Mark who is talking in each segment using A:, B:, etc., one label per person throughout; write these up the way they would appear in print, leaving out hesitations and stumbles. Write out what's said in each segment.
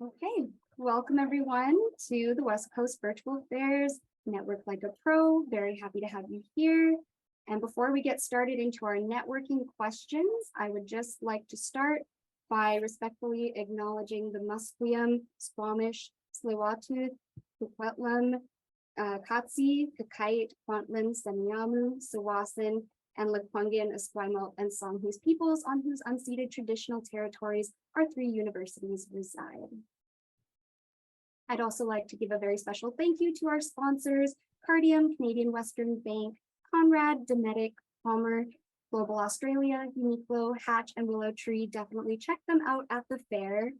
A: Okay, welcome everyone to the West Coast Virtual Affairs Network Like a Pro. Very happy to have you here. And before we get started into our networking questions, I would just like to start by respectfully acknowledging the Musqueam, Squamish, Tsleil-Waututh, Coquitlam, Katsi, Kakite, Kwantlen, Semiahmoo, Sawasan, and Lekwungen, Esquimalt, and Songhees peoples on whose unceded traditional territories our three universities reside. I'd also like to give a very special thank you to our sponsors, Cardium, Canadian Western Bank, Conrad, Dometic, Palmer, Global Australia, Uniqlo, Hatch, and Willow Tree. Definitely check them out at the fair.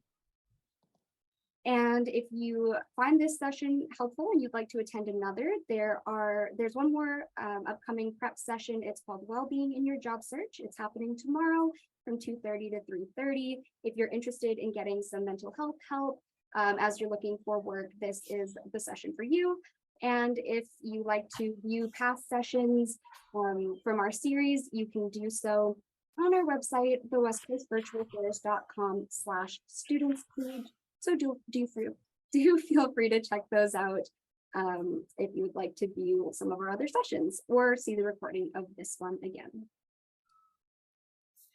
A: And if you find this session helpful and you'd like to attend another, there's one more upcoming prep session. It's called Wellbeing in Your Job Search. It's happening tomorrow from 2:30 to 3:30. If you're interested in getting some mental health help as you're looking for work, this is the session for you. And if you like to view past sessions from our series, you can do so on our website, the westcoastvirtualaffairs.com/students page. So do feel free to check those out if you would like to view some of our other sessions or see the recording of this one again.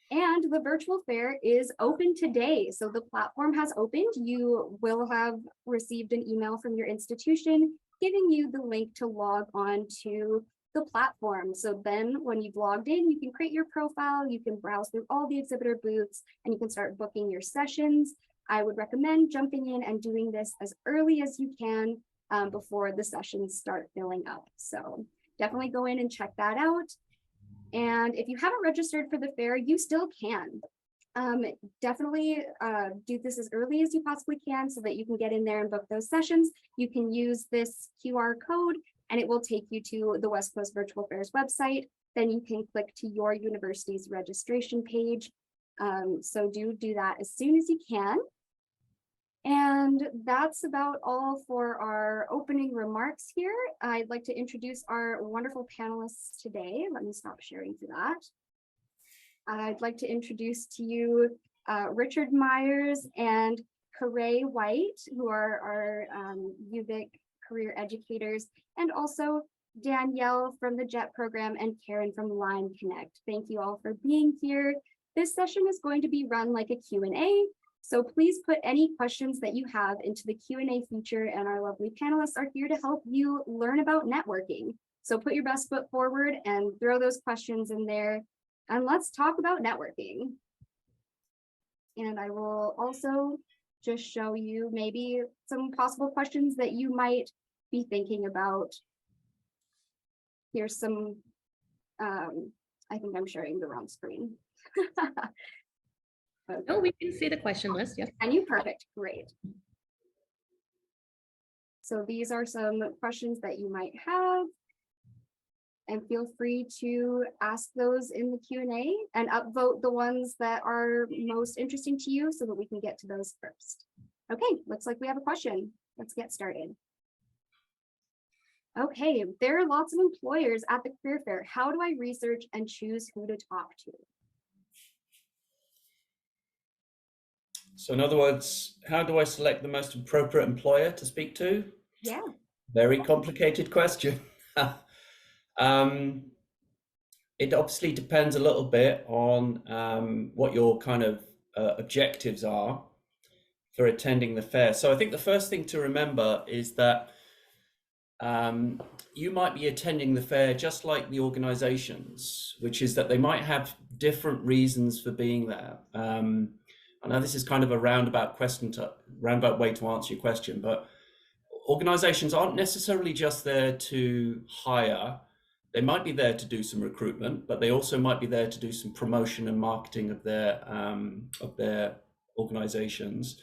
A: And the virtual fair is open today. So the platform has opened. You will have received an email from your institution giving you the link to log on to the platform. So then when you've logged in, you can create your profile, you can browse through all the exhibitor booths, and you can start booking your sessions. I would recommend jumping in and doing this as early as you can before the sessions start filling up. So definitely go in and check that out. And if you haven't registered for the fair, you still can. Definitely do this as early as you possibly can so that you can get in there and book those sessions. You can use this QR code and it will take you to the West Coast Virtual Affairs website. Then you can click to your university's registration page. So do that as soon as you can. And that's about all for our opening remarks here. I'd like to introduce our wonderful panelists today. Let me stop sharing for that. I'd like to introduce to you Richard Myers and Karay White, who are our UVIC career educators, and also Danielle from the JET program and Karen from Line Connect. Thank you all for being here. This session is going to be run like a Q&A. So please put any questions that you have into the Q&A feature, and our lovely panelists are here to help you learn about networking. So put your best foot forward and throw those questions in there, and let's talk about networking. And I will also just show you maybe some possible questions that you might be thinking about. Here's some, I think I'm sharing the wrong screen.
B: Okay. Oh, we can see the question list. Yes.
A: And you perfect. Great. So these are some questions that you might have. And feel free to ask those in the Q&A and upvote the ones that are most interesting to you so that we can get to those first. Okay, looks like we have a question. Let's get started. Okay, there are lots of employers at the career fair. How do I research and choose who to talk to?
C: So in other words, how do I select the most appropriate employer to speak to?
A: Yeah.
C: Very complicated question. It obviously depends a little bit on what your kind of objectives are for attending the fair. So I think the first thing to remember is that you might be attending the fair just like the organizations, which is that they might have different reasons for being there. I know this is kind of a roundabout way to answer your question, but organizations aren't necessarily just there to hire. They might be there to do some recruitment, but they also might be there to do some promotion and marketing of their organizations.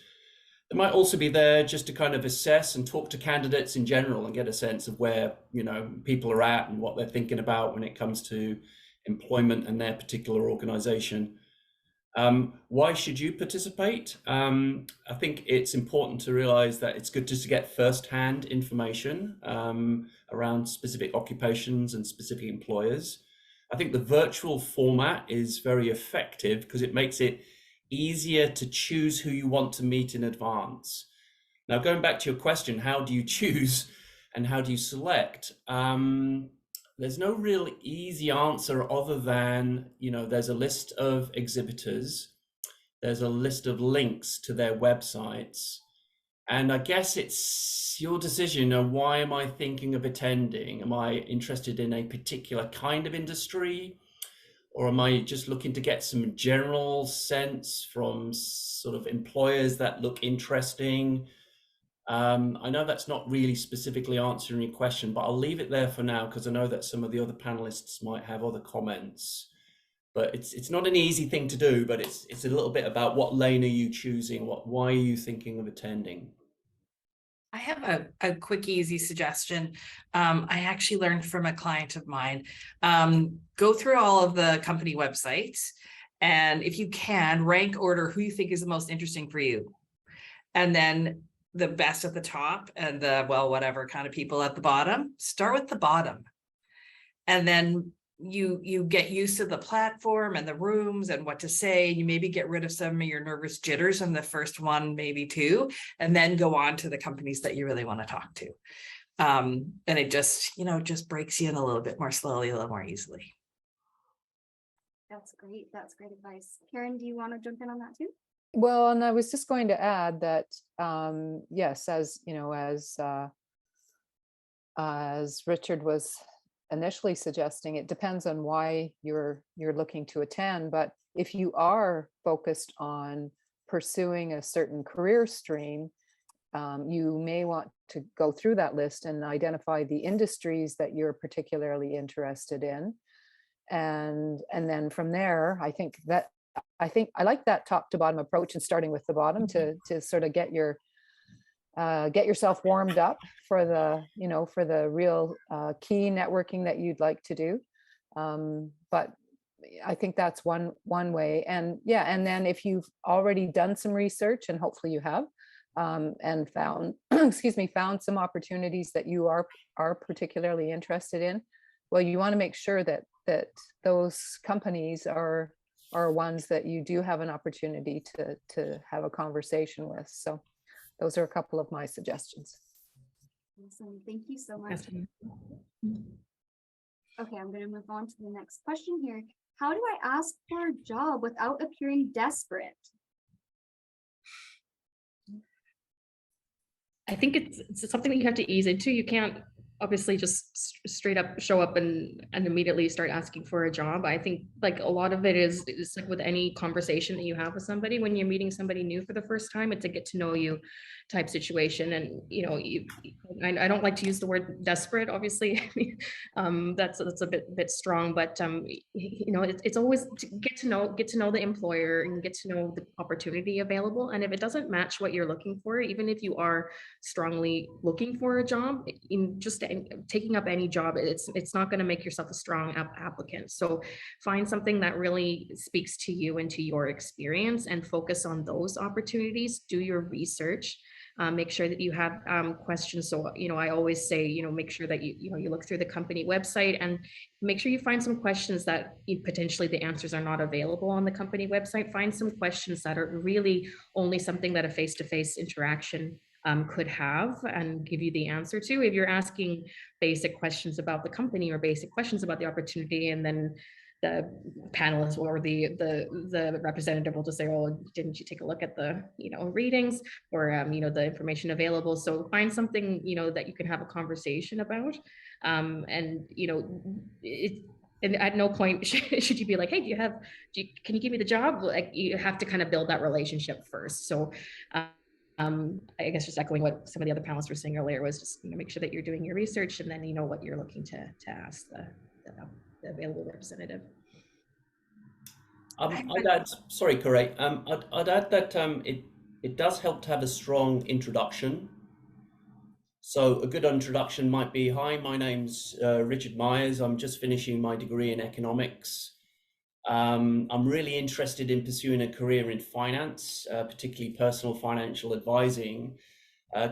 C: They might also be there just to kind of assess and talk to candidates in general and get a sense of where, you know, people are at and what they're thinking about when it comes to employment and their particular organization. Why should you participate? I think it's important to realize that it's good just to get first-hand information around specific occupations and specific employers. I think the virtual format is very effective because it makes it easier to choose who you want to meet in advance. Now, going back to your question, how do you choose and how do you select? There's no real easy answer other than, there's a list of exhibitors, there's a list of links to their websites, and I guess it's your decision. Why am I thinking of attending? Am I interested in a particular kind of industry? Or am I just looking to get some general sense from sort of employers that look interesting? I know that's not really specifically answering your question, but I'll leave it there for now because I know that some of the other panelists might have other comments. But it's not an easy thing to do, but it's a little bit about what lane are you choosing? Why are you thinking of attending?
D: I have a quick, easy suggestion. I actually learned from a client of mine. Go through all of the company websites, and if you can, rank order who you think is the most interesting for you. And then the best at the top and the, well, whatever kind of people at the bottom. Start with the bottom. And then you get used to the platform and the rooms and what to say. You maybe get rid of some of your nervous jitters in the first one, maybe two, and then go on to the companies that you really want to talk to. And it just, just breaks you in a little bit more slowly, a little more easily.
A: That's great. That's great advice. Karen, do you want to jump in on that too?
E: Well, and I was just going to add that, yes, as Richard was initially suggesting, it depends on why you're looking to attend. But if you are focused on pursuing a certain career stream, you may want to go through that list and identify the industries that you're particularly interested in. And then from there, I think I like that top to bottom approach, and starting with the bottom to sort of get yourself warmed up for the real key networking that you'd like to do. But I think that's one way. And yeah, and then if you've already done some research, and hopefully you have, and found found some opportunities that you are particularly interested in, well, you want to make sure that those companies are ones that you do have an opportunity to have a conversation with. So those are a couple of my suggestions.
A: Awesome. Thank you so much. Okay, I'm going to move on to the next question here. How do I ask for a job without appearing desperate?
B: I think it's something that you have to ease into. You can't obviously just straight up show up and immediately start asking for a job. I think like a lot of it is like with any conversation that you have with somebody, when you're meeting somebody new for the first time, it's a get to know you type situation. And I don't like to use the word desperate, obviously. That's a bit strong, but it's always to get to know the employer and get to know the opportunity available. And if it doesn't match what you're looking for, even if you are strongly looking for a job, in just taking up any job, it's not going to make yourself a strong applicant. So find something that really speaks to you and to your experience and focus on those opportunities. Do your research. Make sure that you have questions. So, I always say, make sure that you look through the company website and make sure you find some questions that potentially the answers are not available on the company website. Find some questions that are really only something that a face-to-face interaction could have and give you the answer to. If you're asking basic questions about the company or basic questions about the opportunity, and then the panelist or the representative will just say, "Oh, didn't you take a look at the readings or the information available?" So find something that you can have a conversation about, and and at no point should you be like, "Hey, can you give me the job?" Like, you have to kind of build that relationship first. So I guess just echoing what some of the other panelists were saying earlier was just make sure that you're doing your research and then you know what you're looking to ask the available representative.
C: I'd add, sorry, Corey, I'd add that it does help to have a strong introduction. So a good introduction might be, "Hi, my name's Richard Myers. I'm just finishing my degree in economics. I'm really interested in pursuing a career in finance, particularly personal financial advising.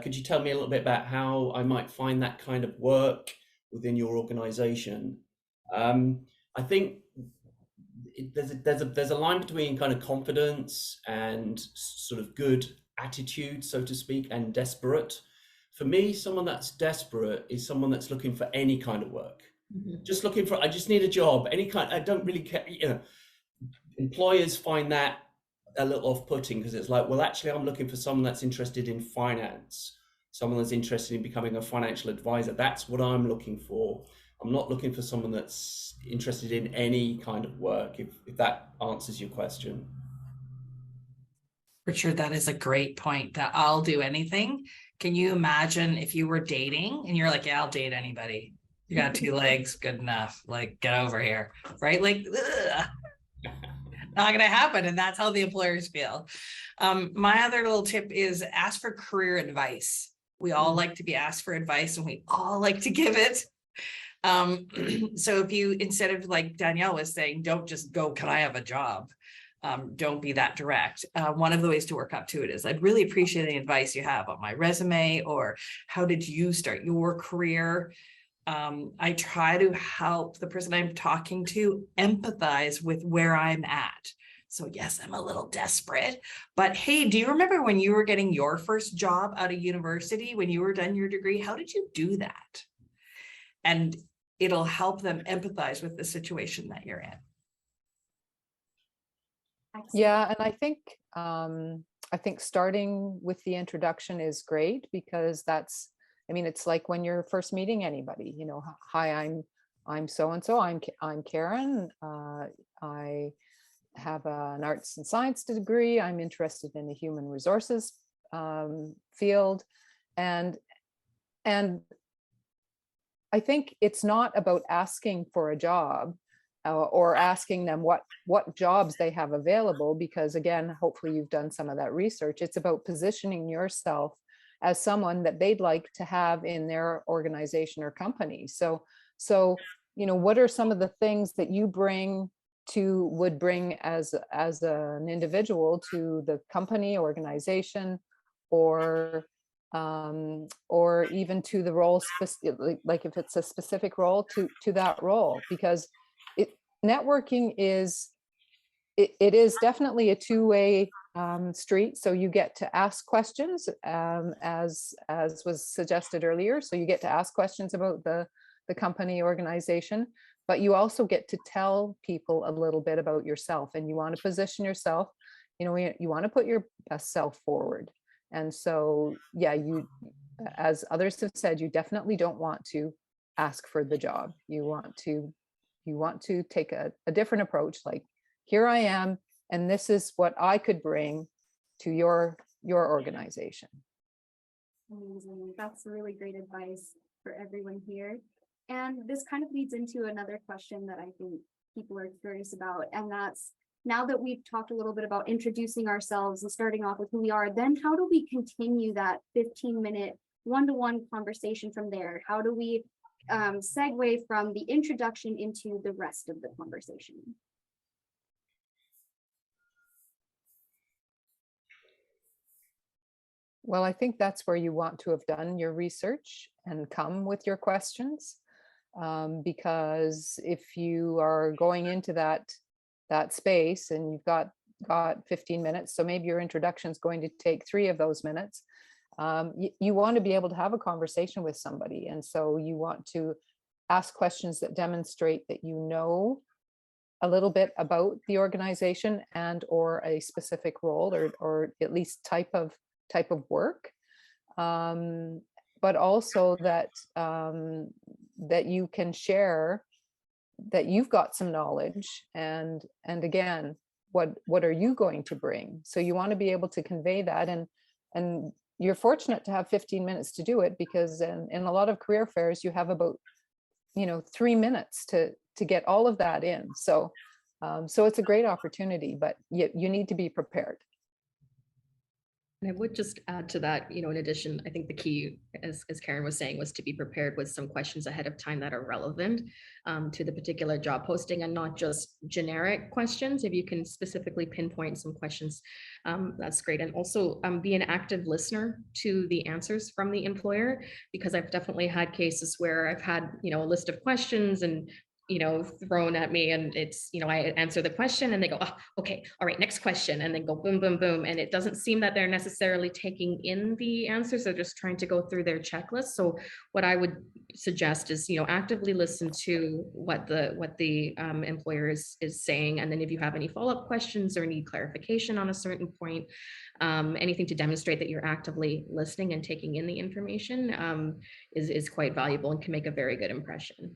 C: Could you tell me a little bit about how I might find that kind of work within your organization?" I think there's a line between kind of confidence and sort of good attitude, so to speak, and desperate. For me, someone that's desperate is someone that's looking for any kind of work. Just looking for, I just need a job, any kind, I don't really care, you know. Employers find that a little off-putting because it's like, well, actually, I'm looking for someone that's interested in finance, someone that's interested in becoming a financial advisor. That's what I'm looking for. I'm not looking for someone that's interested in any kind of work, if that answers your question.
D: Richard, that is a great point, that I'll do anything. Can you imagine if you were dating and you're like, yeah, I'll date anybody. You got 2 legs, good enough. Like, get over here, right? Like, ugh. Not going to happen. And that's how the employers feel. My other little tip is ask for career advice. We all like to be asked for advice and we all like to give it. So if you, instead of like Danielle was saying, don't just go, can I have a job? Don't be that direct. One of the ways to work up to it is, I'd really appreciate the advice you have on my resume, or how did you start your career? I try to help the person I'm talking to empathize with where I'm at. So yes, I'm a little desperate, but hey, do you remember when you were getting your first job out of university, when you were done your degree? How did you do that? And it'll help them empathize with the situation that you're in.
A: Excellent.
E: Yeah, and I think starting with the introduction is great, because that's, I mean, it's like when you're first meeting anybody, you know, hi, I'm so and so. I'm Karen. I have an arts and science degree. I'm interested in the human resources field, and I think it's not about asking for a job or asking them what jobs they have available, because again, hopefully you've done some of that research. It's about positioning yourself as someone that they'd like to have in their organization or company. So, you know, what are some of the things that you would bring as an individual to the company, organization, or even to the role, like if it's a specific role, to that role, because networking is, it is definitely a two-way street. So you get to ask questions, as was suggested earlier. So you get to ask questions about the company, organization, but you also get to tell people a little bit about yourself, and you want to position yourself, you know, you want to put your best self forward. And so, yeah, you, as others have said, you definitely don't want to ask for the job. You want to take a different approach, like, here I am, and this is what I could bring to your organization.
A: Amazing. That's really great advice for everyone here. And this kind of leads into another question that I think people are curious about. And that's, now that we've talked a little bit about introducing ourselves and starting off with who we are, then how do we continue that 15-minute one-to-one conversation from there? How do we segue from the introduction into the rest of the conversation?
E: Well, I think that's where you want to have done your research and come with your questions, because if you are going into that space and you've got 15 minutes, so maybe your introduction is going to take 3 of those minutes, you want to be able to have a conversation with somebody. And so you want to ask questions that demonstrate that you know a little bit about the organization and or a specific role, or at least type of work, but also that that you can share that you've got some knowledge, and again, what are you going to bring? So you want to be able to convey that, and you're fortunate to have 15 minutes to do it, because in a lot of career fairs you have about 3 minutes to get all of that in. So it's a great opportunity, but you need to be prepared.
B: And I would just add to that, in addition, I think the key, as Karen was saying, was to be prepared with some questions ahead of time that are relevant to the particular job posting, and not just generic questions. If you can specifically pinpoint some questions, that's great. And also be an active listener to the answers from the employer, because I've definitely had cases where I've had, a list of questions, and thrown at me, and it's, I answer the question and they go, oh, okay, all right, next question, and then go boom, boom, boom. And it doesn't seem that they're necessarily taking in the answers. They're just trying to go through their checklist. So what I would suggest is, actively listen to what the employer is saying. And then if you have any follow-up questions or need clarification on a certain point, anything to demonstrate that you're actively listening and taking in the information is quite valuable and can make a very good impression.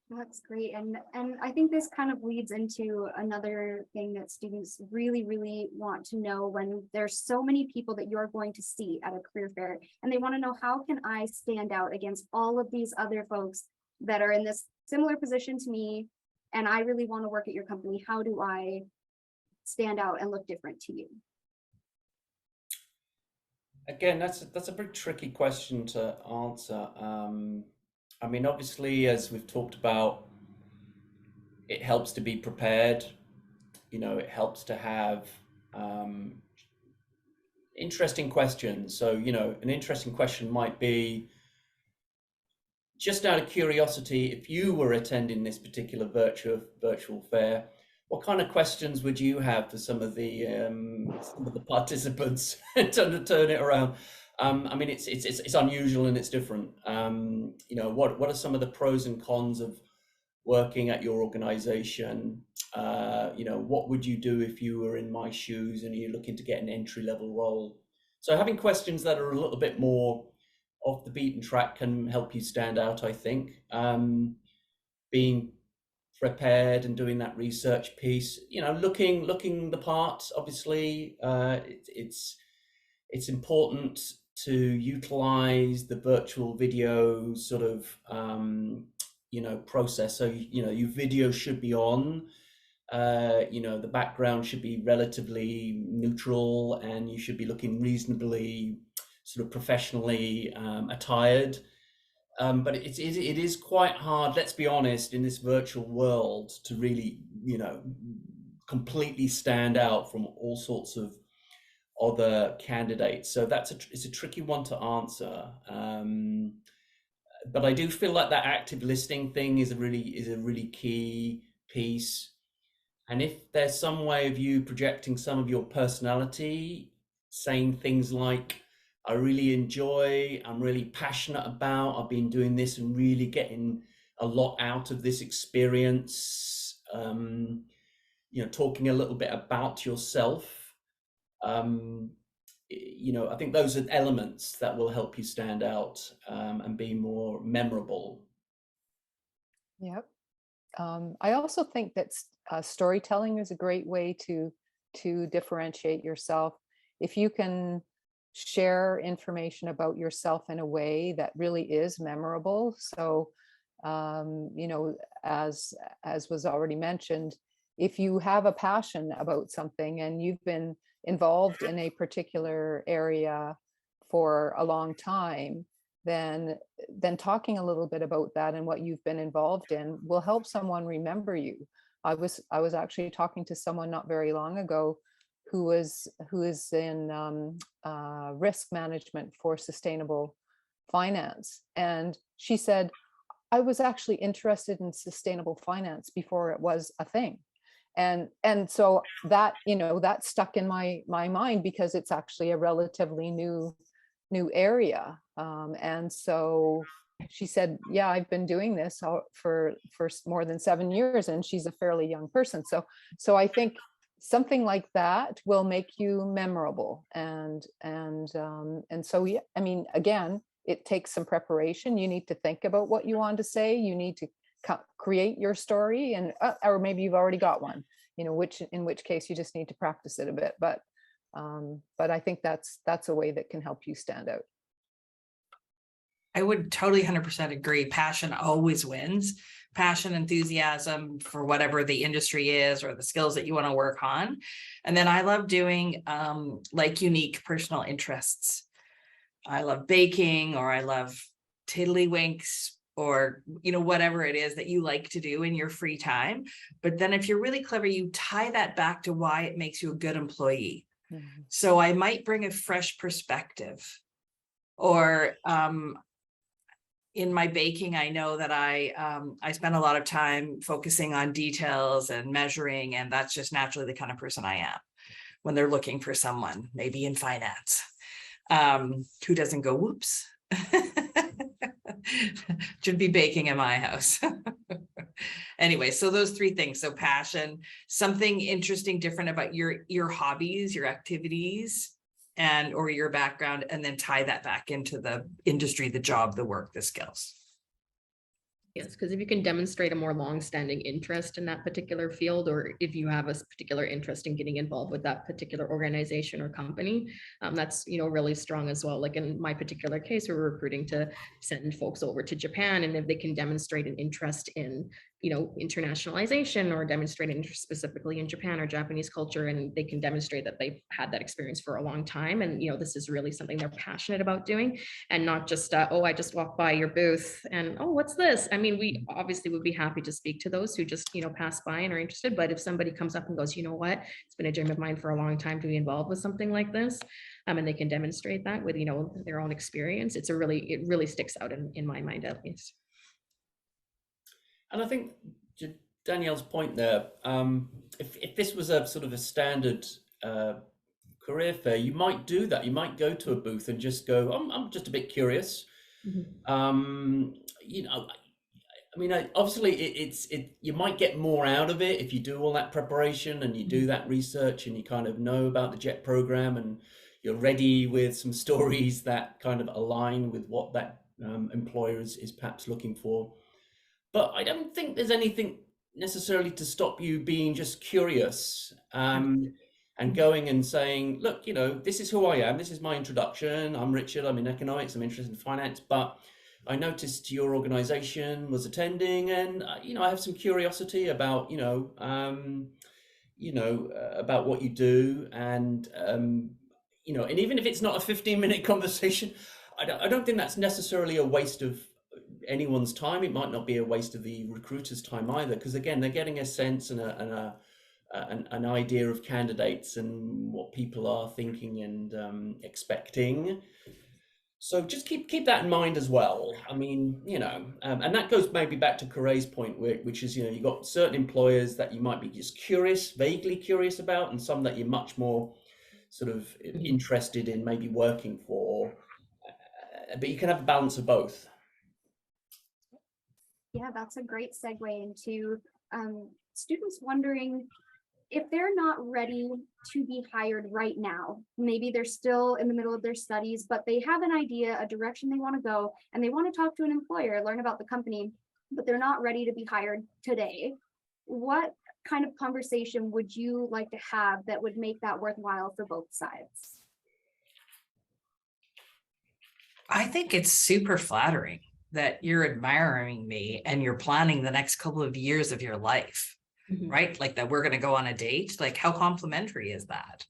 A: That's great. And I think this kind of leads into another thing that students really, really want to know when there's so many people that you're going to see at a career fair, and they want to know, how can I stand out against all of these other folks that are in this similar position to me, and I really want to work at your company? How do I stand out and look different to you?
C: Again, that's a very tricky question to answer. I mean, obviously, as we've talked about, it helps to be prepared. It helps to have interesting questions. So, an interesting question might be, just out of curiosity, if you were attending this particular virtual fair, what kind of questions would you have for some of the participants to turn it around? I mean, it's unusual and it's different. What are some of the pros and cons of working at your organization? What would you do if you were in my shoes and you're looking to get an entry-level role? So having questions that are a little bit more off the beaten track can help you stand out, I think. Being prepared and doing that research piece, looking the part. Obviously, it's important to utilize the virtual video sort of process. So your video should be on. The background should be relatively neutral, and you should be looking reasonably sort of professionally attired. But it is quite hard, let's be honest, in this virtual world to really, completely stand out from all sorts of other candidates. So it's a tricky one to answer. But I do feel like that active listening thing is a really key piece. And if there's some way of you projecting some of your personality, saying things like, I really enjoy, I'm really passionate about, I've been doing this and really getting a lot out of this experience, talking a little bit about yourself. I think those are elements that will help you stand out and be more memorable.
E: Yep. I also think that storytelling is a great way to differentiate yourself. If you can share information about yourself in a way that really is memorable. So, as was already mentioned, if you have a passion about something and you've been involved in a particular area for a long time, then talking a little bit about that and what you've been involved in will help someone remember you. I was actually talking to someone not very long ago who is in risk management for sustainable finance, and she said, I was actually interested in sustainable finance before it was a thing. And so that, that stuck in my mind, because it's actually a relatively new area. And so she said, yeah, I've been doing this for more than 7 years, and she's a fairly young person. So I think something like that will make you memorable. And so, yeah, I mean, again, it takes some preparation. You need to think about what you want to say. You need to create your story, and or maybe you've already got one, in which case you just need to practice it a bit. But I think that's a way that can help you stand out.
D: I would totally 100% agree. Passion always wins. Passion, enthusiasm for whatever the industry is or the skills that you want to work on. And then I love doing unique personal interests. I love baking, or I love tiddlywinks, or whatever it is that you like to do in your free time. But then if you're really clever, you tie that back to why it makes you a good employee. Mm-hmm. So I might bring a fresh perspective, or in my baking, I know that I spend a lot of time focusing on details and measuring, and that's just naturally the kind of person I am when they're looking for someone, maybe in finance, who doesn't go, whoops. Should be baking in my house. Anyway, so those three things. So passion, something interesting, different about your hobbies, your activities, and or your background, and then tie that back into the industry, the job, the work, the skills.
B: Yes, because if you can demonstrate a more long-standing interest in that particular field, or if you have a particular interest in getting involved with that particular organization or company, that's really strong as well. Like in my particular case, we're recruiting to send folks over to Japan, and if they can demonstrate an interest in internationalization or demonstrate an interest specifically in Japan or Japanese culture, and they can demonstrate that they've had that experience for a long time, and this is really something they're passionate about doing, and not just oh, I just walked by your booth and oh, what's this? I mean, we obviously would be happy to speak to those who just pass by and are interested, but if somebody comes up and goes, you know what, it's been a dream of mine for a long time to be involved with something like this, and they can demonstrate that with their own experience, it really sticks out in my mind, at least.
C: And I think to Danielle's point there, if this was a sort of a standard career fair, you might do that. You might go to a booth and just go, I'm just a bit curious. Mm-hmm. I mean, obviously you might get more out of it if you do all that preparation and you do that research and you kind of know about the JET program and you're ready with some stories that kind of align with what that employer is perhaps looking for. But I don't think there's anything necessarily to stop you being just curious and going and saying, look, this is who I am. This is my introduction. I'm Richard. I'm in economics. I'm interested in finance. But I noticed your organization was attending, and I have some curiosity about about what you do, and and even if it's not a 15-minute conversation, I don't think that's necessarily a waste of anyone's time. It might not be a waste of the recruiter's time either, because again, they're getting a sense and an idea of candidates and what people are thinking and expecting. So just keep that in mind as well. I mean, and that goes maybe back to Corey's point, which is, you've got certain employers that you might be just vaguely curious about, and some that you're much more sort of interested in maybe working for. But you can have a balance of both.
A: Yeah, that's a great segue into students wondering if they're not ready to be hired right now. Maybe they're still in the middle of their studies, but they have an idea, a direction they want to go, and they want to talk to an employer, learn about the company, but they're not ready to be hired today. What kind of conversation would you like to have that would make that worthwhile for both sides?
D: I think it's super flattering that you're admiring me and you're planning the next couple of years of your life. Mm-hmm. Right? Like that we're going to go on a date. Like how complimentary is that?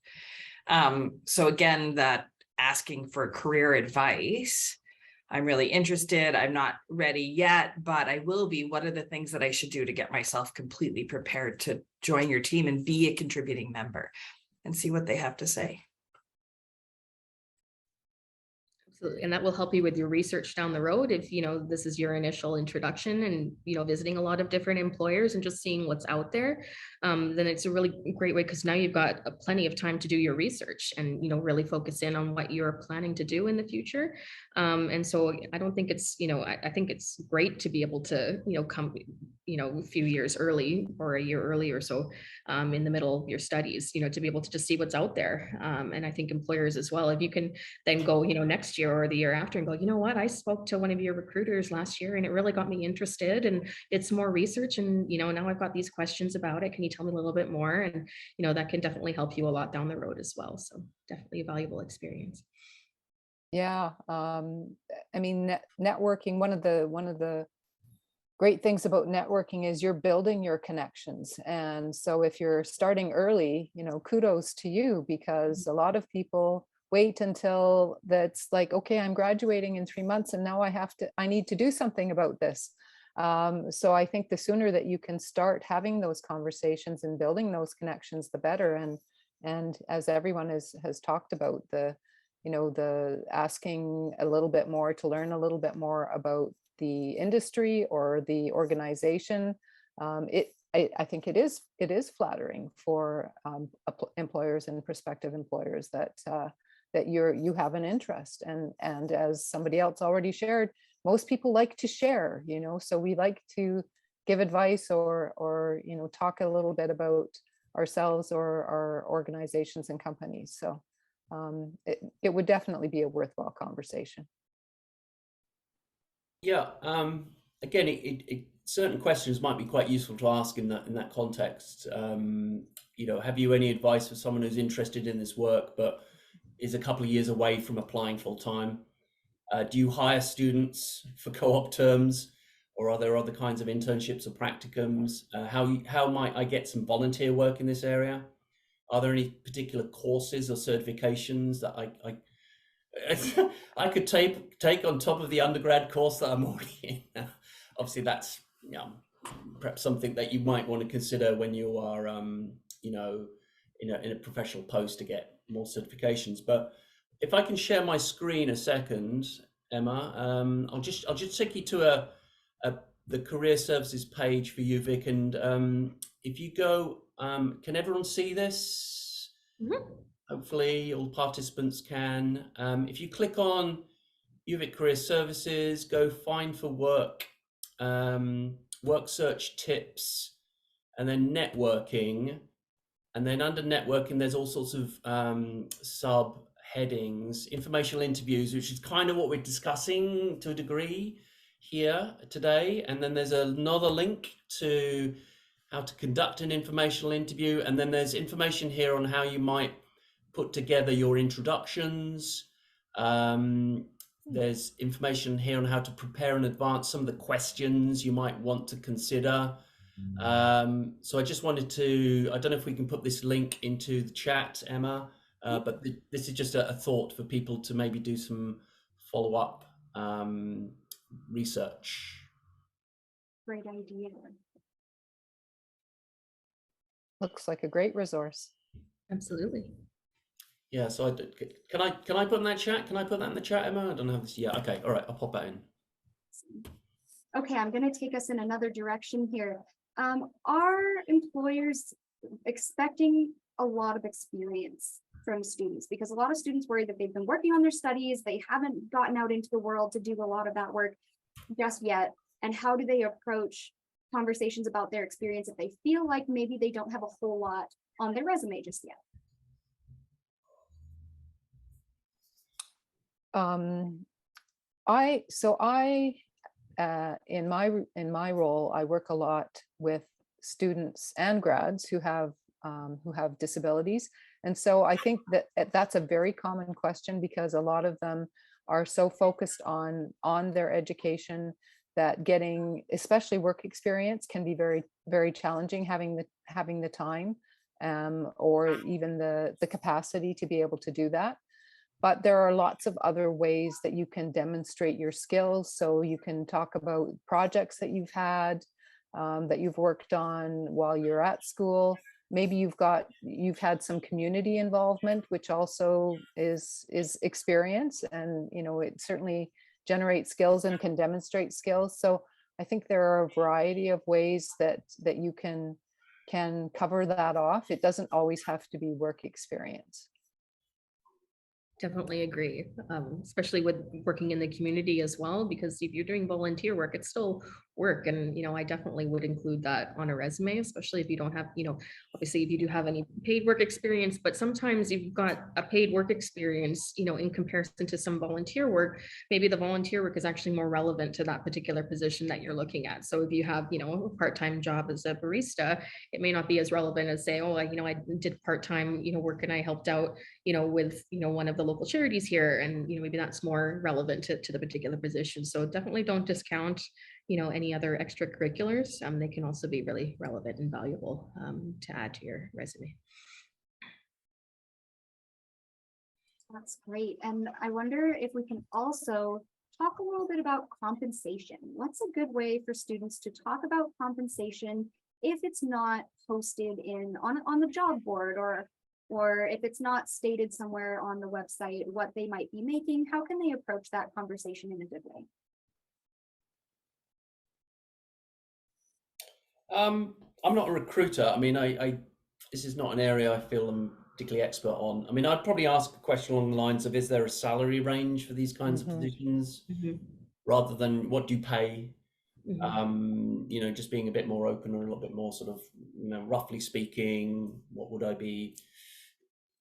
D: So again, that asking for career advice, I'm really interested. I'm not ready yet, but I will be. What are the things that I should do to get myself completely prepared to join your team and be a contributing member, and see what they have to say?
B: And that will help you with your research down the road. If, this is your initial introduction and, visiting a lot of different employers and just seeing what's out there, then it's a really great way, because now you've got plenty of time to do your research and, really focus in on what you're planning to do in the future. And so I don't think it's, I think it's great to be able to, come, a few years early or a year early or so in the middle of your studies, to be able to just see what's out there. And I think employers as well, if you can then go, next year or the year after and go, you know what, I spoke to one of your recruiters last year and it really got me interested and did some more research, and now I've got these questions about it. Can you tell me a little bit more? And that can definitely help you a lot down the road as well. So definitely a valuable experience.
E: Yeah, I mean, networking, one of the great things about networking is you're building your connections. And so if you're starting early, kudos to you, because a lot of people wait until that's like, okay, I'm graduating in 3 months and now I need to do something about this. So I think the sooner that you can start having those conversations and building those connections, the better. And as everyone has talked about, the asking a little bit more to learn a little bit more about the industry or the organization, I think it is flattering for employers and prospective employers that that you have an interest, and as somebody else already shared, most people like to share, so we like to give advice or talk a little bit about ourselves or our organizations and companies. So it would definitely be a worthwhile conversation.
C: Yeah. Again, certain questions might be quite useful to ask in that context. Have you any advice for someone who's interested in this work but is a couple of years away from applying full time? Do you hire students for co-op terms, or are there other kinds of internships or practicums? How might I get some volunteer work in this area? Are there any particular courses or certifications that I could take on top of the undergrad course that I'm already in? Obviously, that's perhaps something that you might want to consider when you are in a professional post to get more certifications. But if I can share my screen a second, Emma, I'll just take you to the career services page for UVIC, and if you go, can everyone see this?
B: Mhm.
C: Hopefully all participants can. If you click on UVIC Career Services, go find for work, work search tips, and then networking. And then under networking, there's all sorts of sub headings, informational interviews, which is kind of what we're discussing to a degree here today. And then there's another link to how to conduct an informational interview. And then there's information here on how you might put together your introductions. There's information here on how to prepare in advance some of the questions you might want to consider. So I just wanted to, I don't know if we can put this link into the chat, Emma, but this is just a thought for people to maybe do some follow-up research.
A: Great idea.
E: Looks like a great resource.
B: Absolutely.
C: Yeah, so can I put in that chat? Can I put that in the chat, Emma? I don't have this. Yeah, okay, all right, I'll pop that in.
A: Okay, I'm going to take us in another direction here. Are employers expecting a lot of experience from students? Because a lot of students worry that they've been working on their studies, they haven't gotten out into the world to do a lot of that work just yet. And how do they approach conversations about their experience if they feel like maybe they don't have a whole lot on their resume just yet?
E: In my role, I work a lot with students and grads who have disabilities, and so I think that that's a very common question, because a lot of them are so focused on their education that getting especially work experience can be very, very challenging, having the time or even the capacity to be able to do that. But there are lots of other ways that you can demonstrate your skills. So you can talk about projects that you've had, that you've worked on while you're at school. Maybe you've had some community involvement, which also is experience, and it certainly generates skills and can demonstrate skills. So I think there are a variety of ways that you can cover that off. It doesn't always have to be work experience.
B: Definitely agree, especially with working in the community as well, because if you're doing volunteer work, it's still work. And, I definitely would include that on a resume, especially if you don't have, obviously if you do have any paid work experience, but sometimes you've got a paid work experience, in comparison to some volunteer work, maybe the volunteer work is actually more relevant to that particular position that you're looking at. So if you have, a part-time job as a barista, it may not be as relevant as say, oh, I did part-time, work and I helped out, with, one of the local charities here, and maybe that's more relevant to the particular position. So definitely don't discount any other extracurriculars. They can also be really relevant and valuable to add to your resume.
A: That's great. And I wonder if we can also talk a little bit about compensation. What's a good way for students to talk about compensation if it's not posted on the job board, or if it's not stated somewhere on the website what they might be making? How can they approach that conversation in a good way?
C: I'm not a recruiter. I mean, I this is not an area I feel I'm particularly expert on. I mean, I'd probably ask a question along the lines of, is there a salary range for these kinds of positions, rather than what do you pay? You know, just being a bit more open or a little bit more sort of, you know, roughly speaking, what would I be?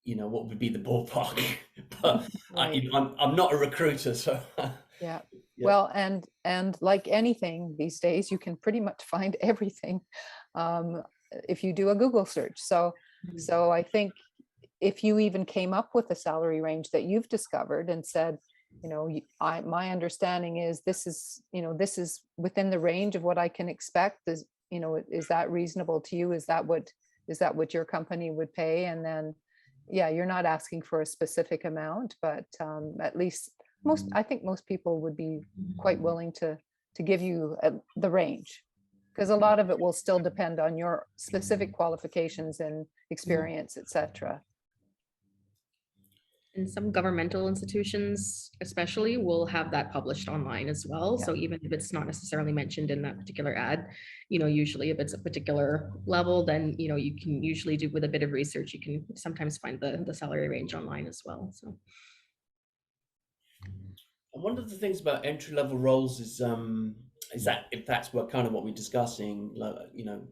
C: You know, what would be the ballpark? But
E: Right.
C: I'm not a recruiter, so
E: Yeah.
C: Yeah.
E: Well, and like anything these days, you can pretty much find everything if you do a Google search. So I think if you even came up with a salary range that you've discovered and said, you know, my understanding is this is, you know, this is within the range of what I can expect. Is, you know, is that reasonable to you? Is that what your company would pay? And then, yeah, you're not asking for a specific amount, but at least I think most people would be quite willing to give you the range, because a lot of it will still depend on your specific qualifications and experience, etc.
B: And some governmental institutions especially will have that published online as well.
E: Yeah.
B: So even if it's not necessarily mentioned in that particular ad, you know, usually if it's a particular level, then, you know, you can usually do with a bit of research, you can sometimes find the salary range online as well. So
C: one of the things about entry level roles is that if that's what kind of what we're discussing, you know,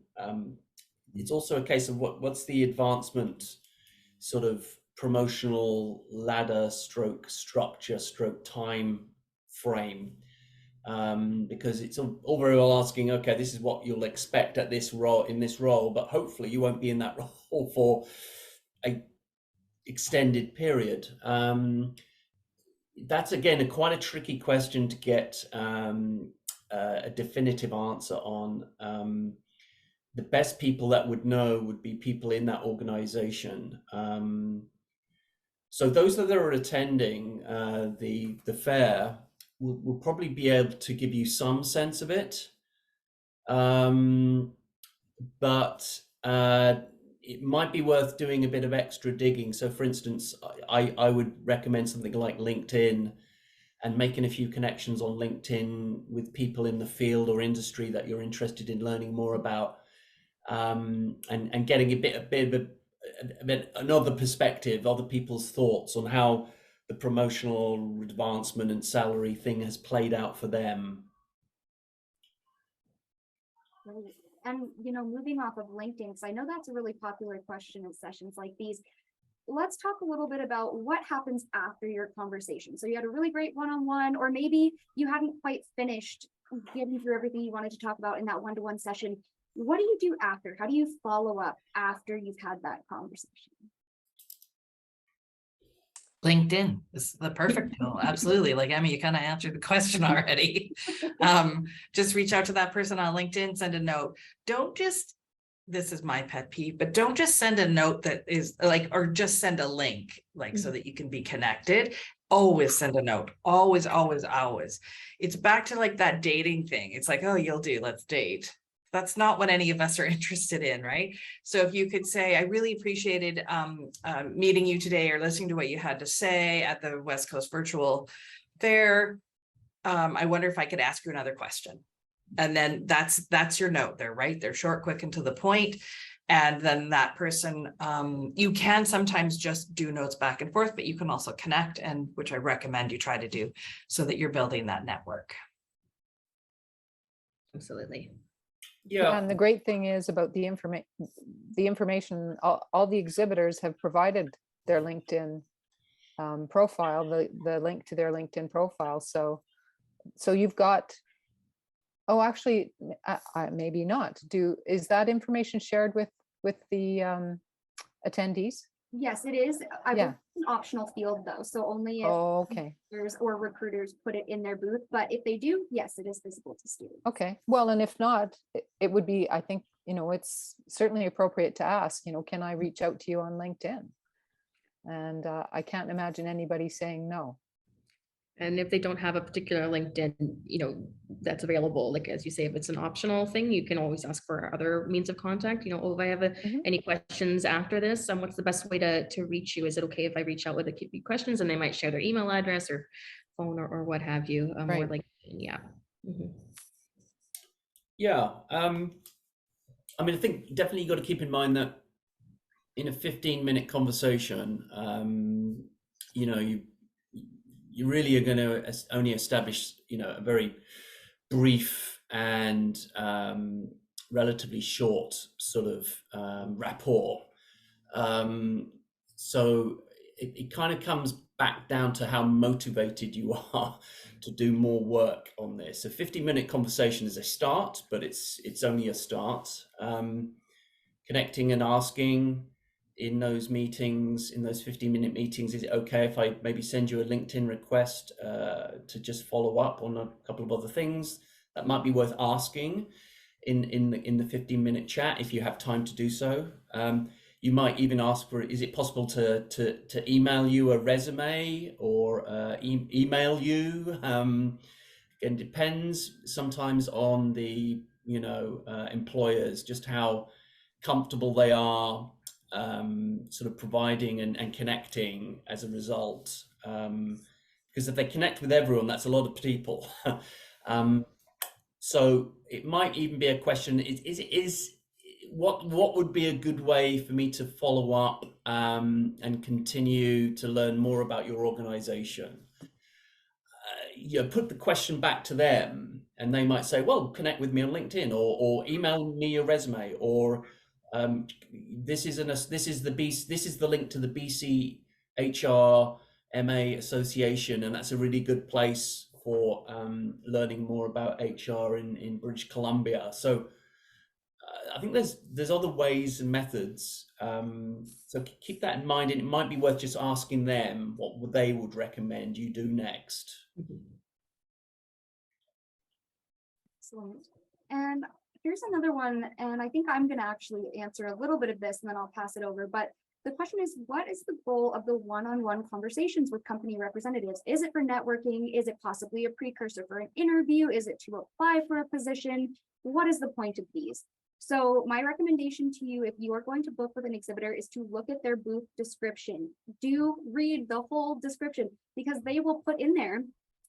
C: it's also a case of what's the advancement sort of promotional ladder stroke structure stroke time frame, because it's all very well asking, okay, this is what you'll expect at this role, in this role, but hopefully you won't be in that role for a extended period. That's again quite a tricky question to get a definitive answer on. The best people that would know would be people in that organization. So those that are attending the fair will probably be able to give you some sense of it, but it might be worth doing a bit of extra digging. So for instance, I would recommend something like LinkedIn, and making a few connections on LinkedIn with people in the field or industry that you're interested in learning more about, and getting a bit another perspective, other people's thoughts on how the promotional advancement and salary thing has played out for them.
A: Right. And, you know, moving off of LinkedIn, because I know that's a really popular question in sessions like these. Let's talk a little bit about what happens after your conversation. So you had a really great one-on-one, or maybe you hadn't quite finished getting through everything you wanted to talk about in that one-to-one session. What do you do after? How do you follow up after you've had that conversation?
D: LinkedIn is the perfect tool. Absolutely. Like Emmy, you kind of answered the question already. Just reach out to that person on LinkedIn, send a note. Don't just, this is my pet peeve, but don't just send a note that is like, or just send a link, like so that you can be connected. Always send a note. Always, always, always. It's back to like that dating thing. It's like, oh, you'll do, let's date. That's not what any of us are interested in, right? So if you could say, I really appreciated meeting you today or listening to what you had to say at the West Coast Virtual Fair. I wonder if I could ask you another question. And then that's your note. They're right. They're short, quick, and to the point. And then that person, you can sometimes just do notes back and forth, but you can also connect, and which I recommend you try to do so that you're building that network.
B: absolutely.
C: Yeah.
E: And the great thing is about the information, all the exhibitors have provided their LinkedIn profile, the link to their LinkedIn profile. So you've got, oh, actually, maybe not. Is that information shared with the attendees?
A: Yes, it is. I
E: Yeah.
A: believe it's an optional field though, so only if
E: Oh, okay.
A: recruiters or recruiters put it in their booth. But if they do, yes, it is visible to students.
E: Okay. Well, and if not, it would be, I think, you know, it's certainly appropriate to ask, you know, can I reach out to you on LinkedIn? And I can't imagine anybody saying no.
B: And if they don't have a particular LinkedIn, you know, that's available, like as you say, if it's an optional thing, you can always ask for other means of contact. You know, oh, if I have any questions after this, what's the best way to reach you? Is it okay if I reach out with a few questions, and they might share their email address or phone or what have you?
E: Right.
B: Or like, yeah.
C: Yeah. I mean, I think definitely you got to keep in mind that in a 15-minute conversation, you know, you really are going to only establish, you know, a very brief and relatively short sort of rapport. So it kind of comes back down to how motivated you are to do more work on this. A 50-minute conversation is a start, but it's only a start. Connecting and asking in those meetings, in those 50-minute meetings, is it okay if I maybe send you a LinkedIn request to just follow up on a couple of other things? That might be worth asking in the 15-minute chat if you have time to do so. You might even ask for, is it possible to email you a resume or email you? It depends sometimes on the, you know, employers, just how comfortable they are sort of providing and connecting as a result. Because if they connect with everyone, that's a lot of people. So it might even be a question, what would be a good way for me to follow up and continue to learn more about your organization? You know, put the question back to them, and they might say, well, connect with me on LinkedIn, or email me your resume, or this is the link to the BC HRMA Association, and that's a really good place for learning more about HR in British Columbia. So I think there's other ways and methods. So keep that in mind, and it might be worth just asking them what they would recommend you do next.
A: Excellent. And here's another one, and I think I'm going to actually answer a little bit of this and then I'll pass it over. But the question is, what is the goal of the one-on-one conversations with company representatives? Is it for networking? Is it possibly a precursor for an interview? Is it to apply for a position? What is the point of these? So my recommendation to you, if you are going to book with an exhibitor, is to look at their booth description. Do read the whole description, because they will put in there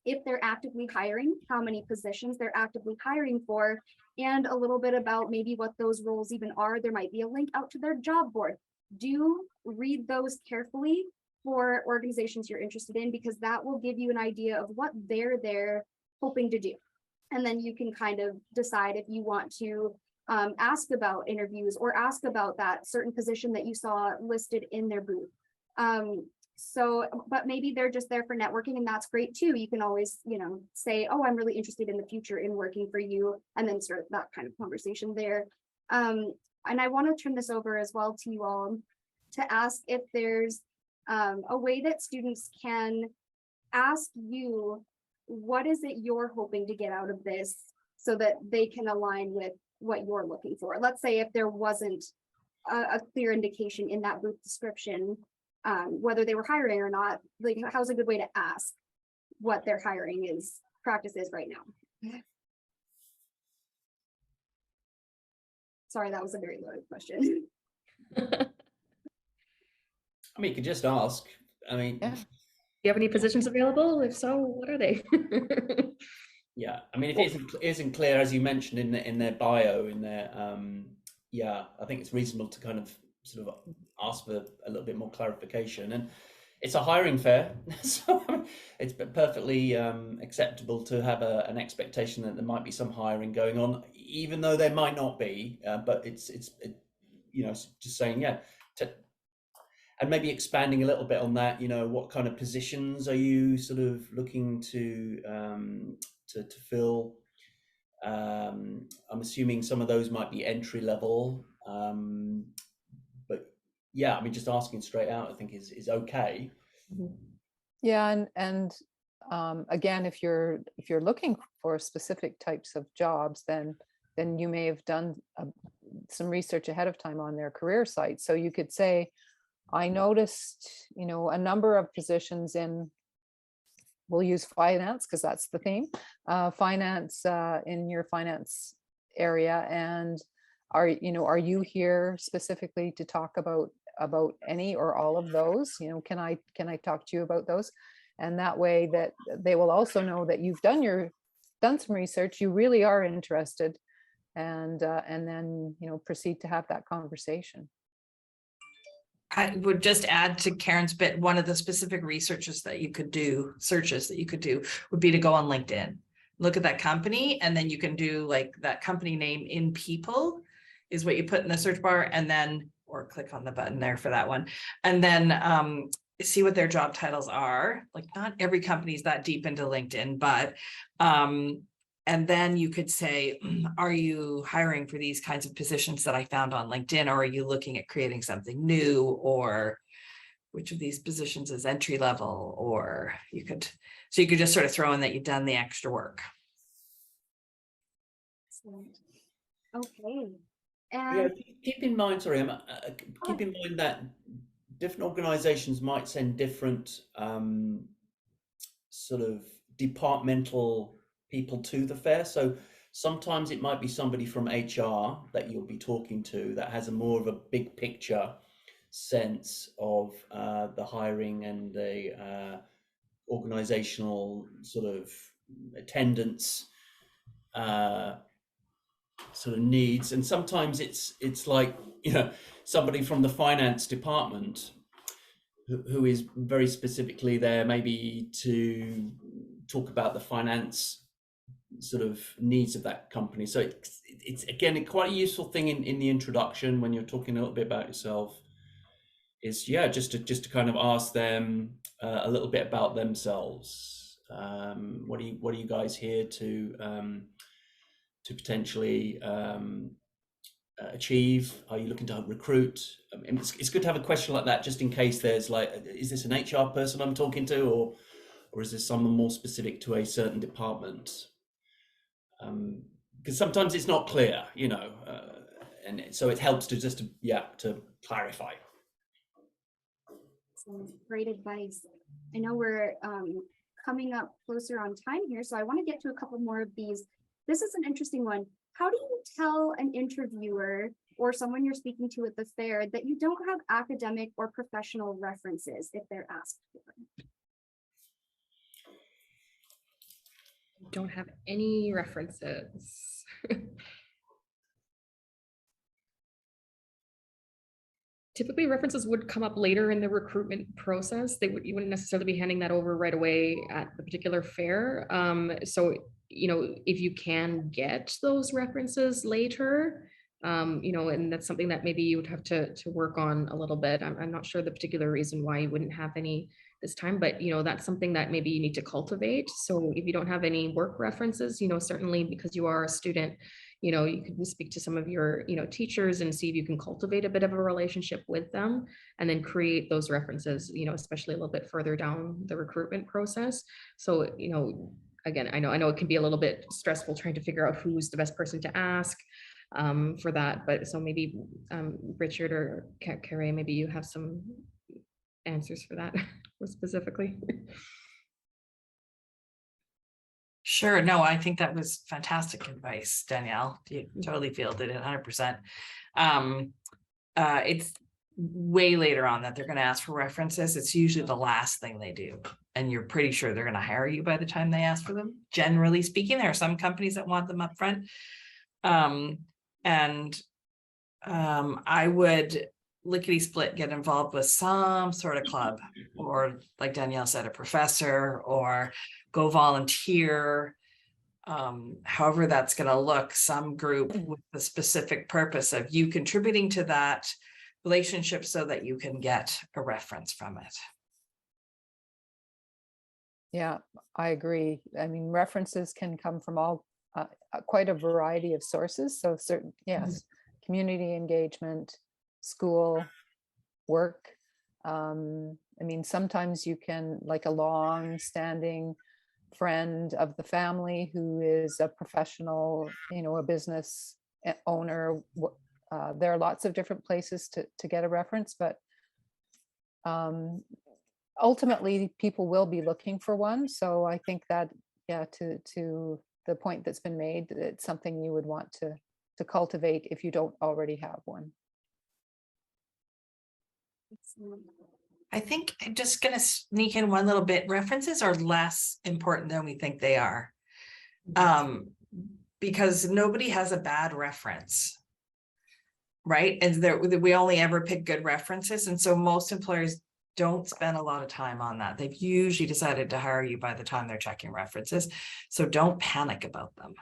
A: if they're actively hiring, how many positions they're actively hiring for, and a little bit about maybe what those roles even are. There might be a link out to their job board. Do read those carefully for organizations you're interested in, because that will give you an idea of what they're hoping to do. And then you can kind of decide if you want to ask about interviews or ask about that certain position that you saw listed in their booth. But maybe they're just there for networking, and that's great too. You can always, you know, say, oh, I'm really interested in the future in working for you, and then start that kind of conversation there. And I want to turn this over as well to you all to ask if there's a way that students can ask you, what is it you're hoping to get out of this, so that they can align with what you're looking for. Let's say if there wasn't a clear indication in that booth description, whether they were hiring or not, like how's a good way to ask what their hiring practice is right now? Sorry, that was a very loaded question.
C: I mean, you could just ask. I mean,
E: Yeah.
B: Do you have any positions available? If so, what are they?
C: yeah. I mean, if it isn't clear, as you mentioned in their bio, yeah, I think it's reasonable to kind of sort of ask for a little bit more clarification. And it's a hiring fair, so it's perfectly acceptable to have an expectation that there might be some hiring going on, even though there might not be. But it's you know, just saying, yeah, and maybe expanding a little bit on that. You know, what kind of positions are you sort of looking to fill? I'm assuming some of those might be entry level, but yeah, I mean, just asking straight out, I think is okay.
E: Yeah, and again, if you're looking for specific types of jobs, then you may have done some research ahead of time on their career site. So you could say, I noticed, you know, a number of positions in, we'll use finance because that's the theme, finance in your finance area. And are you here specifically to talk about any or all of those? You know, can I talk to you about those? And that way that they will also know that you've done some research, you really are interested, and then, you know, proceed to have that conversation.
D: I would just add to Karen's bit, one of the specific searches that you could do would be to go on LinkedIn, look at that company, and then you can do like that company name in people is what you put in the search bar, and then, or click on the button there for that one. And then see what their job titles are. Like not every company is that deep into LinkedIn, but and then you could say, are you hiring for these kinds of positions that I found on LinkedIn? Or are you looking at creating something new? Or which of these positions is entry level? Or you could just sort of throw in that you've done the extra work.
A: Excellent. Okay.
C: Yeah,
A: And
C: keep in mind, sorry, Emma, keep in mind that different organizations might send different sort of departmental people to the fair. So sometimes it might be somebody from HR that you'll be talking to that has a more of a big picture sense of the hiring and the organizational sort of attendance sort of needs. And sometimes it's like, you know, somebody from the finance department who is very specifically there maybe to talk about the finance sort of needs of that company. So it's again quite a useful thing in the introduction when you're talking a little bit about yourself, is just to kind of ask them a little bit about themselves. What are you guys here to potentially achieve? Are you looking to recruit? It's good to have a question like that, just in case there's like, is this an HR person I'm talking to, or is this someone more specific to a certain department? Because sometimes it's not clear, you know, and so it helps to just to clarify.
A: some great advice. I know we're coming up closer on time here, so I want to get to a couple more of these. This is an interesting one. How do you tell an interviewer or someone you're speaking to at the fair that you don't have academic or professional references if they're asked for?
B: Don't have any references. Typically references would come up later in the recruitment process. You wouldn't necessarily be handing that over right away at the particular fair. So, you know, if you can get those references later, you know, and that's something that maybe you would have to work on a little bit. I'm not sure the particular reason why you wouldn't have any this time, but you know, that's something that maybe you need to cultivate. So if you don't have any work references, you know, certainly because you are a student, you know, you can speak to some of your, you know, teachers and see if you can cultivate a bit of a relationship with them, and then create those references, you know, especially a little bit further down the recruitment process. So, you know, again, I know it can be a little bit stressful trying to figure out who's the best person to ask for that. But so maybe Richard or Carrie, maybe you have some answers for that specifically.
D: Sure. No, I think that was fantastic advice, Danielle. You totally fielded it 100%. It's way later on that they're going to ask for references. It's usually the last thing they do, and you're pretty sure they're going to hire you by the time they ask for them. Generally speaking, there are some companies that want them up front. I would lickety split get involved with some sort of club, or like Danielle said, a professor, or go volunteer. However that's going to look, some group with the specific purpose of you contributing to that relationship so that you can get a reference from it.
E: Yeah, I agree. I mean, references can come from all quite a variety of sources. So certain, yes, community engagement, school, work. I mean, sometimes you can, like a long-standing friend of the family who is a professional, you know, a business owner. There are lots of different places to get a reference, but ultimately people will be looking for one. So I think that, yeah, to the point that's been made, it's something you would want to cultivate if you don't already have one.
D: I think I'm just going to sneak in one little bit. References are less important than we think they are. because nobody has a bad reference. Right? And we only ever pick good references. And so most employers don't spend a lot of time on that. They've usually decided to hire you by the time they're checking references. So don't panic about them.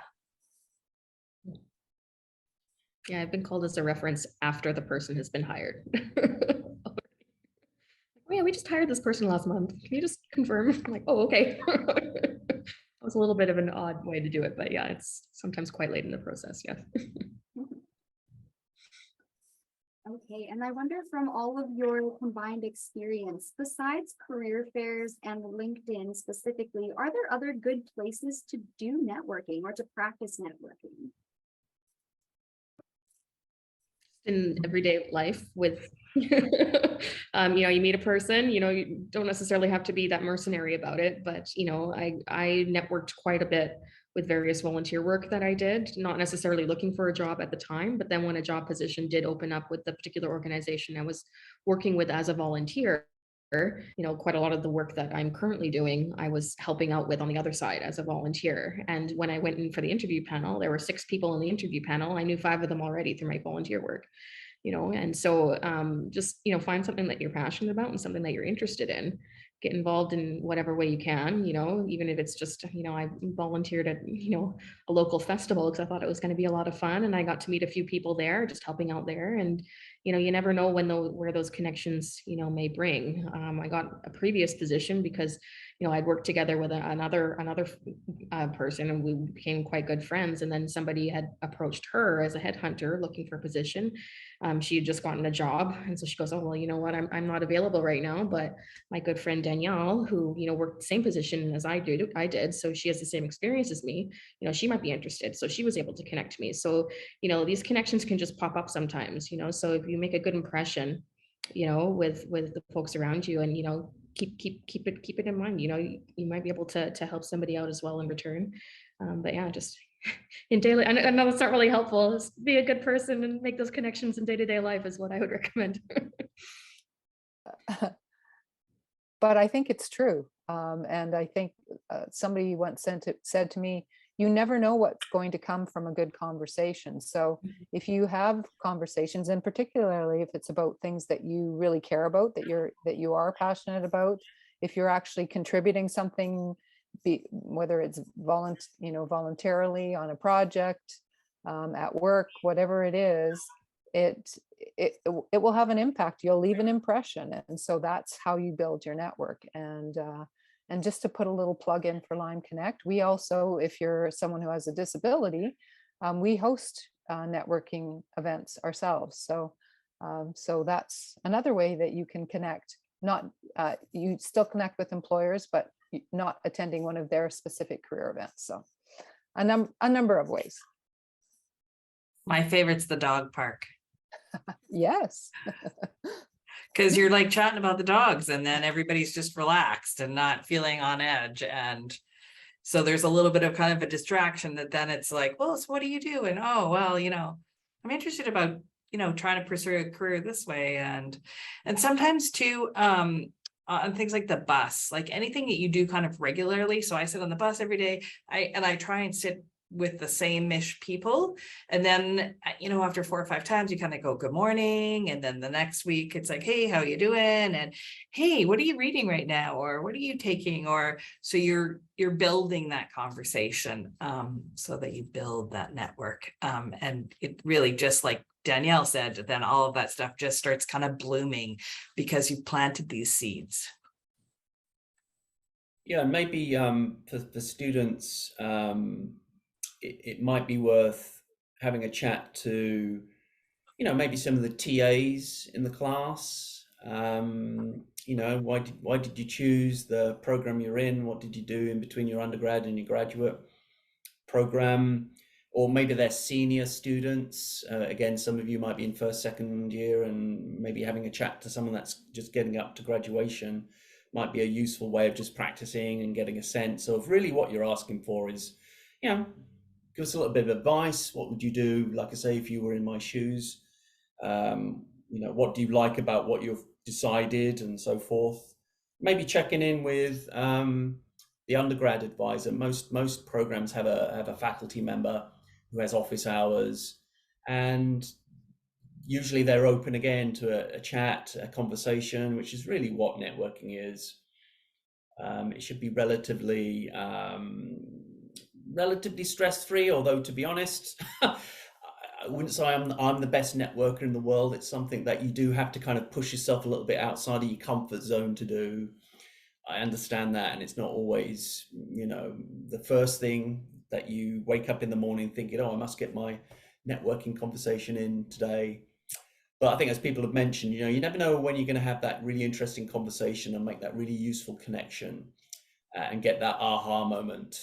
B: Yeah, I've been called as a reference after the person has been hired. Oh yeah, we just hired this person last month. Can you just confirm? I'm like, oh, okay. It was a little bit of an odd way to do it, but yeah, it's sometimes quite late in the process. Yeah.
A: Okay, and I wonder, from all of your combined experience, besides career fairs and LinkedIn specifically, are there other good places to do networking or to practice networking?
B: In everyday life with, you meet a person, you don't necessarily have to be that mercenary about it, but, I networked quite a bit with various volunteer work that I did, not necessarily looking for a job at the time, but then when a job position did open up with the particular organization I was working with as a volunteer, quite a lot of the work that I'm currently doing, I was helping out with on the other side as a volunteer. And when I went in for the interview panel, there were 6 people in the interview panel. I knew 5 of them already through my volunteer work, and so just, find something that you're passionate about and something that you're interested in. Get involved in whatever way you can, even if it's just, I volunteered at, a local festival because I thought it was going to be a lot of fun. And I got to meet a few people there, just helping out there. And, you never know where those connections, may bring. I got a previous position because, I'd worked together with another person, and we became quite good friends. And then somebody had approached her as a headhunter looking for a position. She had just gotten a job. And so she goes, oh, well, you know what, I'm not available right now, but my good friend Danielle, who, worked the same position as I did. So she has the same experience as me, she might be interested. So she was able to connect me. So, these connections can just pop up sometimes, so if you make a good impression, with the folks around you, and, keep it in mind, you might be able to help somebody out as well in return. But yeah, just in daily, I know it's not really helpful. Just be a good person and make those connections in day-to-day life is what I would recommend.
E: But I think it's true. And I think somebody once said to me, you never know what's going to come from a good conversation. So if you have conversations, and particularly if it's about things that you really care about, that you are passionate about, if you're actually contributing something, whether it's voluntarily on a project, at work, whatever it is, it will have an impact. You'll leave an impression, and so that's how you build your network. And just to put a little plug in for Lime Connect, we also, if you're someone who has a disability, we host networking events ourselves. So that's another way that you can connect. Not you still connect with employers, but not attending one of their specific career events. So a number of ways.
D: My favorite's the dog park.
E: Yes.
D: Because you're like chatting about the dogs, and then everybody's just relaxed and not feeling on edge. And so there's a little bit of kind of a distraction that then it's like, well, so what do you do? And oh, well, I'm interested about, trying to pursue a career this way. And sometimes too, on things like the bus, like anything that you do kind of regularly. So I sit on the bus every day. I try and sit with the same-ish people, and then after 4 or 5 times you kind of go good morning, and then the next week it's like, hey, how you doing, and hey, what are you reading right now, or what are you taking, or so you're building that conversation, so that you build that network, and it really, just like Danielle said, then all of that stuff just starts kind of blooming because you planted these seeds.
C: Yeah, maybe for students, it might be worth having a chat to, maybe some of the TAs in the class. Why did you choose the program you're in? What did you do in between your undergrad and your graduate program? Or maybe they're senior students. Again, some of you might be in first, second year, and maybe having a chat to someone that's just getting up to graduation might be a useful way of just practicing and getting a sense of really what you're asking for is, give us a little bit of advice. What would you do? Like I say, if you were in my shoes, what do you like about what you've decided and so forth? Maybe checking in with the undergrad advisor. Most programs have a faculty member who has office hours, and usually they're open again to a chat, a conversation, which is really what networking is. It should be relatively stress-free, although to be honest, I wouldn't say I'm the best networker in the world. It's something that you do have to kind of push yourself a little bit outside of your comfort zone to do. I understand that, and it's not always, the first thing that you wake up in the morning thinking, oh, I must get my networking conversation in today. But I think, as people have mentioned, you never know when you're going to have that really interesting conversation and make that really useful connection, and get that aha moment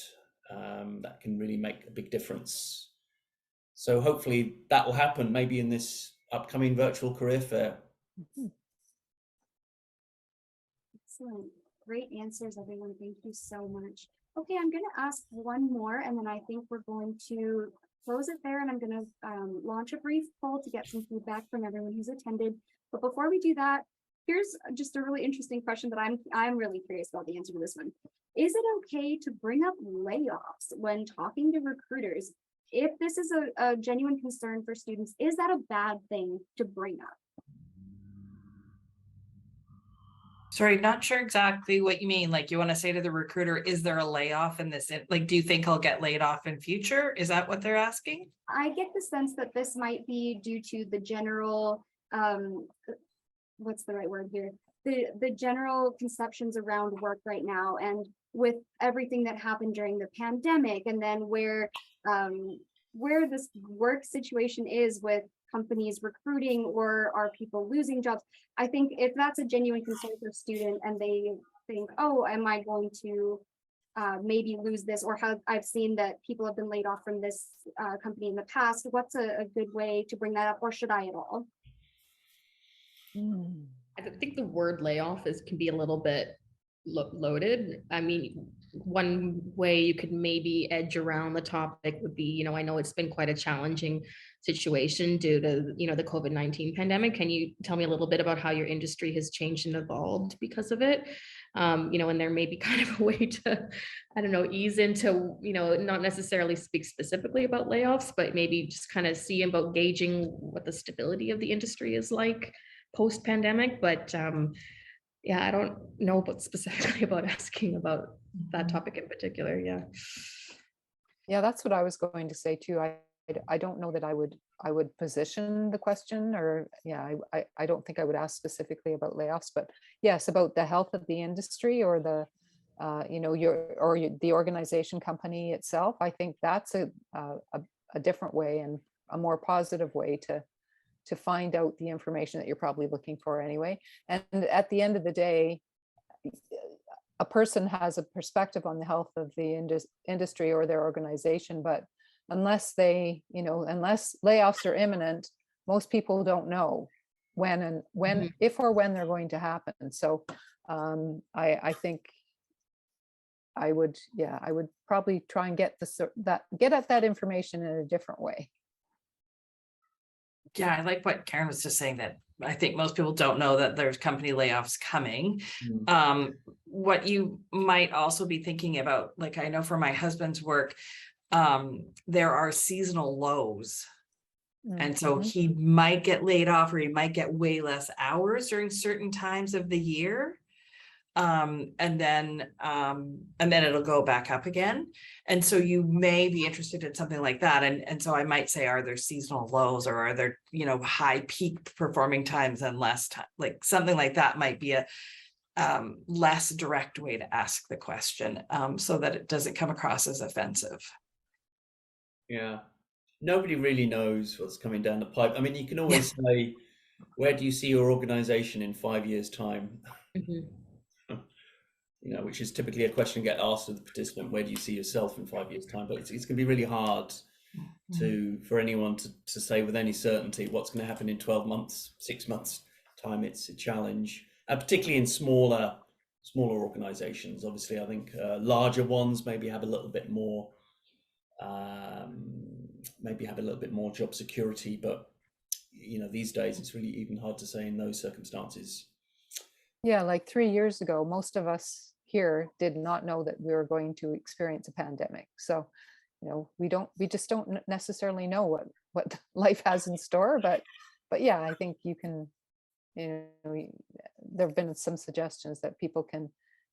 C: that can really make a big difference. So hopefully that will happen maybe in this upcoming virtual career fair.
A: Excellent. Great answers, everyone. Thank you so much. Okay, I'm going to ask one more, and then I think we're going to close it there, and I'm going to launch a brief poll to get some feedback from everyone who's attended. But before we do that, here's just a really interesting question that I'm really curious about the answer to this one. Is it okay to bring up layoffs when talking to recruiters? If this is a genuine concern for students, is that a bad thing to bring up?
D: Sorry, not sure exactly what you mean. Like, you want to say to the recruiter, is there a layoff in this? Like, do you think I'll get laid off in future? Is that what they're asking?
A: I get the sense that this might be due to the general, what's the right word here? The general conceptions around work right now, and with everything that happened during the pandemic, and then where this work situation is with companies recruiting, or are people losing jobs. I think if that's a genuine concern for a student and they think, oh, am I going to maybe lose this, or how I've seen that people have been laid off from this company in the past, what's a good way to bring that up, or should I at all?
B: I think the word layoff can be a little bit loaded. I mean, one way you could maybe edge around the topic would be, I know it's been quite a challenging situation due to, the COVID-19 pandemic. Can you tell me a little bit about how your industry has changed and evolved because of it? And there may be kind of a way to, I don't know, ease into, not necessarily speak specifically about layoffs, but maybe just kind of see about gauging what the stability of the industry is like post-pandemic. But yeah, I don't know about specifically about asking about that topic in particular.
E: Yeah, that's what I was going to say too. I don't know that I would position the question, or I don't think I would ask specifically about layoffs, but yes, about the health of the industry, or the the organization company itself. I think that's a different way, and a more positive way to find out the information that you're probably looking for anyway. And at the end of the day, a person has a perspective on the health of the industry or their organization, but unless unless layoffs are imminent, most people don't know when if or when they're going to happen. So I think I would probably try and get at that information in a different way.
D: Yeah, I like what Karen was just saying, that I think most people don't know that there's company layoffs coming. What you might also be thinking about, like, I know for my husband's work, there are seasonal lows. And so he might get laid off, or he might get way less hours during certain times of the year. And then it'll go back up again. And so you may be interested in something like that. And so I might say, are there seasonal lows, or are there, high peak performing times and less time? Like, something like that might be a less direct way to ask the question, so that it doesn't come across as offensive.
C: Yeah, nobody really knows what's coming down the pipe. I mean, you can always say, where do you see your organization in 5 years' time? Which is typically a question get asked of the participant, where do you see yourself in 5 years' time? But it's going to be really hard for anyone to say with any certainty what's going to happen in 12 months, 6 months' time. It's a challenge, particularly in smaller organizations. Obviously, I think larger ones maybe have a little bit more job security, but these days it's really even hard to say in those circumstances.
E: Yeah, like 3 years ago, most of us here did not know that we were going to experience a pandemic. So we just don't necessarily know what life has in store, but yeah, I think you can, there have been some suggestions that people can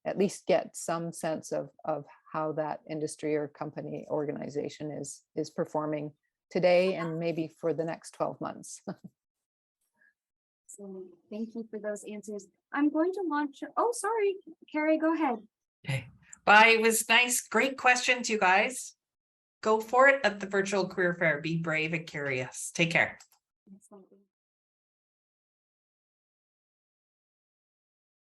E: at least get some sense of how that industry or company organization is performing today and maybe for the next 12 months.
A: So thank you for those answers. I'm going to launch. Oh, sorry, Carrie, go ahead.
D: Okay. Bye. It was nice. Great questions, you guys. Go for it at the virtual career fair. Be brave and curious. Take care.
A: Excellent.